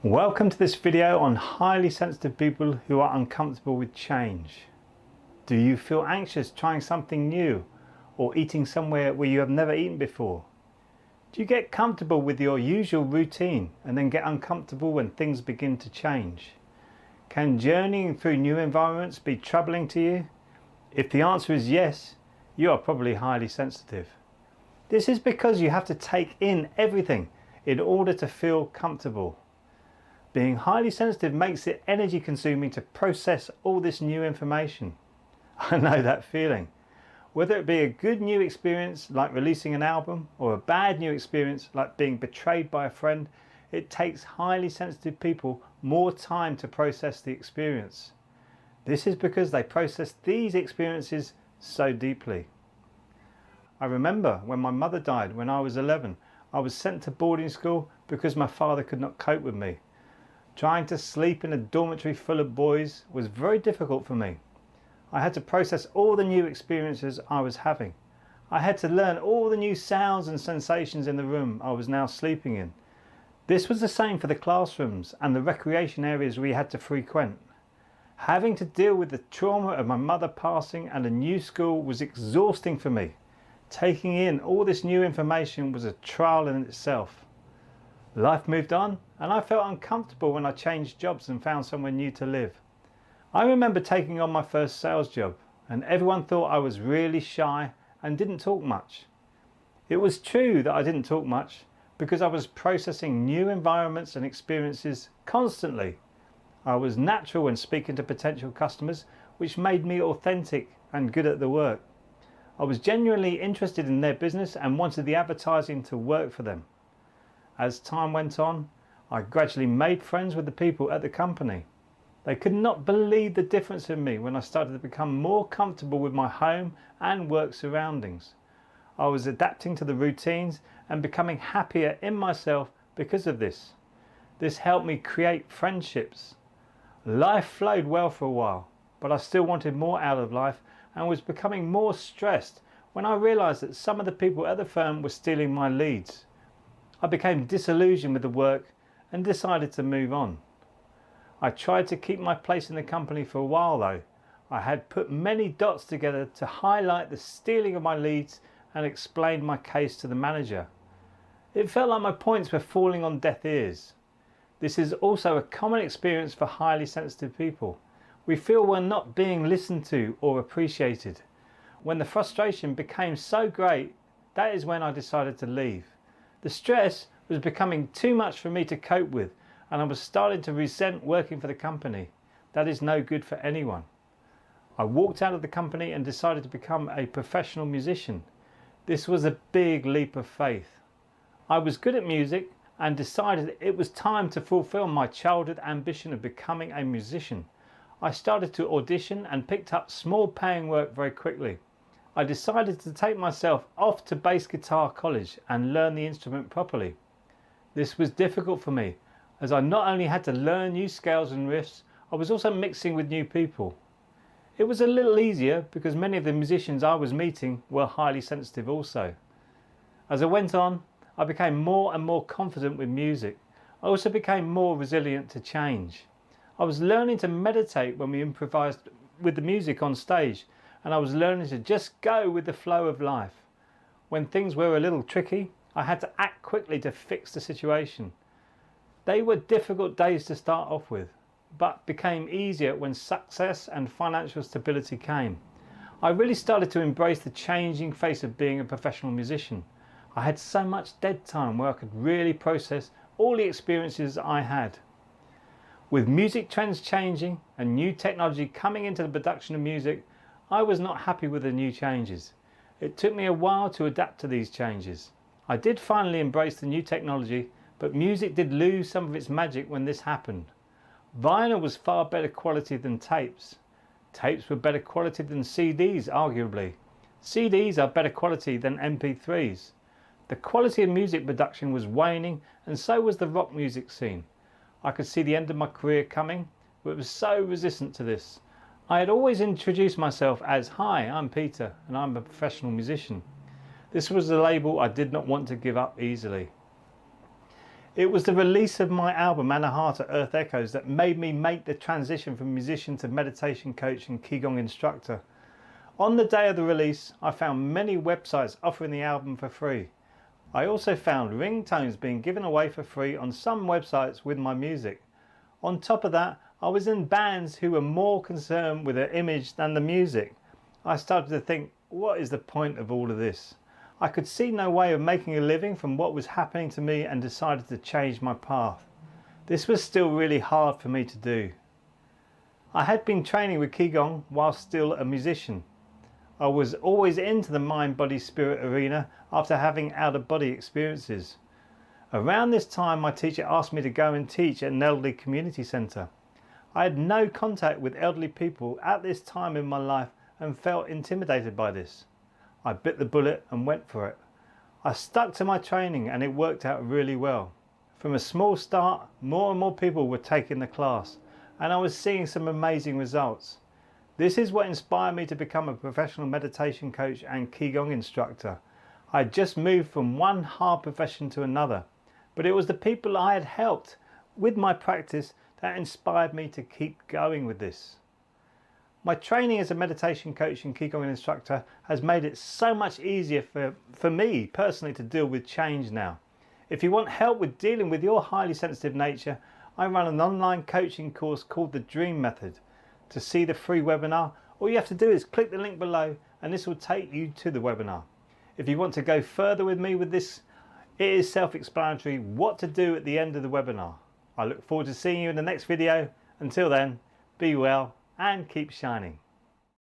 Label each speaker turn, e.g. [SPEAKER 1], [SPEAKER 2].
[SPEAKER 1] Welcome to this video on highly sensitive people who are uncomfortable with change. Do you feel anxious trying something new or eating somewhere where you have never eaten before? Do you get comfortable with your usual routine and then get uncomfortable when things begin to change? Can journeying through new environments be troubling to you? If the answer is yes, you are probably highly sensitive. This is because you have to take in everything in order to feel comfortable. Being highly sensitive makes it energy consuming to process all this new information. I know that feeling. Whether it be a good new experience like releasing an album or a bad new experience like being betrayed by a friend, it takes highly sensitive people more time to process the experience. This is because they process these experiences so deeply. I remember when my mother died when I was 11, I was sent to boarding school because my father could not cope with me. Trying to sleep in a dormitory full of boys was very difficult for me. I had to process all the new experiences I was having. I had to learn all the new sounds and sensations in the room I was now sleeping in. This was the same for the classrooms and the recreation areas we had to frequent. Having to deal with the trauma of my mother passing and a new school was exhausting for me. Taking in all this new information was a trial in itself. Life moved on and I felt uncomfortable when I changed jobs and found somewhere new to live. I remember taking on my first sales job and everyone thought I was really shy and didn't talk much. It was true that I didn't talk much because I was processing new environments and experiences constantly. I was natural when speaking to potential customers, which made me authentic and good at the work. I was genuinely interested in their business and wanted the advertising to work for them. As time went on, I gradually made friends with the people at the company. They could not believe the difference in me when I started to become more comfortable with my home and work surroundings. I was adapting to the routines and becoming happier in myself because of this. This helped me create friendships. Life flowed well for a while, but I still wanted more out of life and was becoming more stressed when I realized that some of the people at the firm were stealing my leads. I became disillusioned with the work and decided to move on. I tried to keep my place in the company for a while though. I had put many dots together to highlight the stealing of my leads and explained my case to the manager. It felt like my points were falling on deaf ears. This is also a common experience for highly sensitive people. We feel we're not being listened to or appreciated. When the frustration became so great, that is when I decided to leave. The stress was becoming too much for me to cope with and I was starting to resent working for the company. That is no good for anyone. I walked out of the company and decided to become a professional musician. This was a big leap of faith. I was good at music and decided it was time to fulfill my childhood ambition of becoming a musician. I started to audition and picked up small paying work very quickly. I decided to take myself off to bass guitar college and learn the instrument properly. This was difficult for me as I not only had to learn new scales and riffs, I was also mixing with new people. It was a little easier because many of the musicians I was meeting were highly sensitive also. As I went on, I became more and more confident with music. I also became more resilient to change. I was learning to meditate when we improvised with the music on stage, and I was learning to just go with the flow of life. When things were a little tricky, I had to act quickly to fix the situation. They were difficult days to start off with, but became easier when success and financial stability came. I really started to embrace the changing face of being a professional musician. I had so much dead time where I could really process all the experiences I had. With music trends changing and new technology coming into the production of music, I was not happy with the new changes. It took me a while to adapt to these changes. I did finally embrace the new technology, but music did lose some of its magic when this happened. Vinyl was far better quality than tapes. Tapes were better quality than CDs, arguably. CDs are better quality than MP3s. The quality of music production was waning and so was the rock music scene. I could see the end of my career coming, but was so resistant to this. I had always introduced myself as, "Hi, I'm Peter and I'm a professional musician." This was a label I did not want to give up easily. It was the release of my album Anahata Earth Echoes that made me make the transition from musician to meditation coach and Qigong instructor. On the day of the release, I found many websites offering the album for free. I also found ringtones being given away for free on some websites with my music. On top of that, I was in bands who were more concerned with the image than the music. I started to think, what is the point of all of this? I could see no way of making a living from what was happening to me and decided to change my path. This was still really hard for me to do. I had been training with Qigong while still a musician. I was always into the mind, body, spirit arena after having out-of-body experiences. Around this time, my teacher asked me to go and teach at an elderly community centre. I had no contact with elderly people at this time in my life and felt intimidated by this. I bit the bullet and went for it. I stuck to my training and it worked out really well. From a small start, more and more people were taking the class and I was seeing some amazing results. This is what inspired me to become a professional meditation coach and Qigong instructor. I had just moved from one hard profession to another, but it was the people I had helped with my practice that inspired me to keep going with this. My training as a meditation coach and Qigong instructor has made it so much easier for me personally to deal with change now. If you want help with dealing with your highly sensitive nature, I run an online coaching course called The Dream Method. To see the free webinar, all you have to do is click the link below and this will take you to the webinar. If you want to go further with me with this, it is self-explanatory what to do at the end of the webinar. I look forward to seeing you in the next video. Until then, be well and keep shining.